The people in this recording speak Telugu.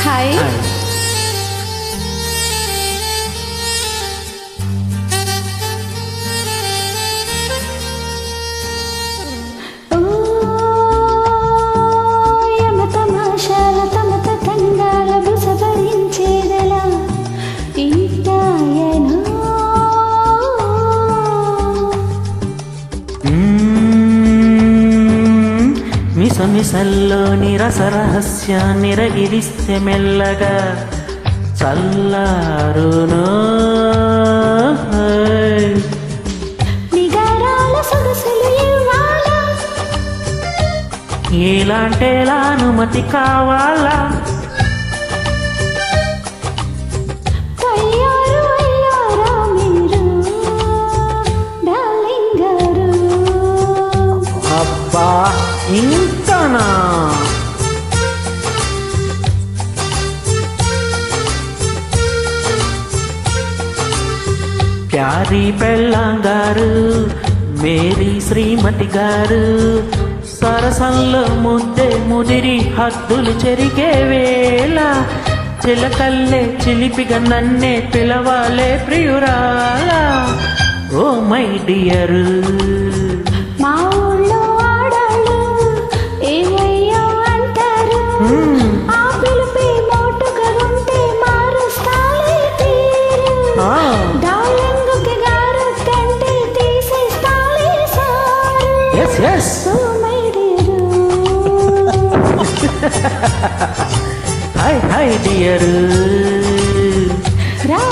హాయ్. ఓ యమ తమాషాల తమత తంగాల బుసభరించేదలా ఇంటాయనో మిసమిసల్లోని రసరహస్యాన్ని రగిలిస్తే మెల్లగా చల్లారును. నిగారాల సొగసులు ఇవ్వాలా ఎలాంటేలా అనుమతి కావాలా? తయారు అయ్యారా మీరు డార్లింగ్ గారు? అబ్బా ఇంతనా? ప్యారీ పెళ్ళంగారు, మేరీ శ్రీమతి గారు, సరసంలో ముద్దే ముదిరి హద్దులు చెరిగే వేళ చిలకల్లే చిలిపిగా నన్నే పిలవాలే ప్రియురాలా. ఓ మై డియర్, మా ఊళ్ళో ఆడాళ్ళు ఏమయ్యో అంటారు. ఆ పిలిపి మోటుగా ఉంటే మారుస్తాలే తీరు. డార్లింగుకి గారు కంటే తీసేస్తాలే sir. Yes yes oh my dear. Hi hi dear. రా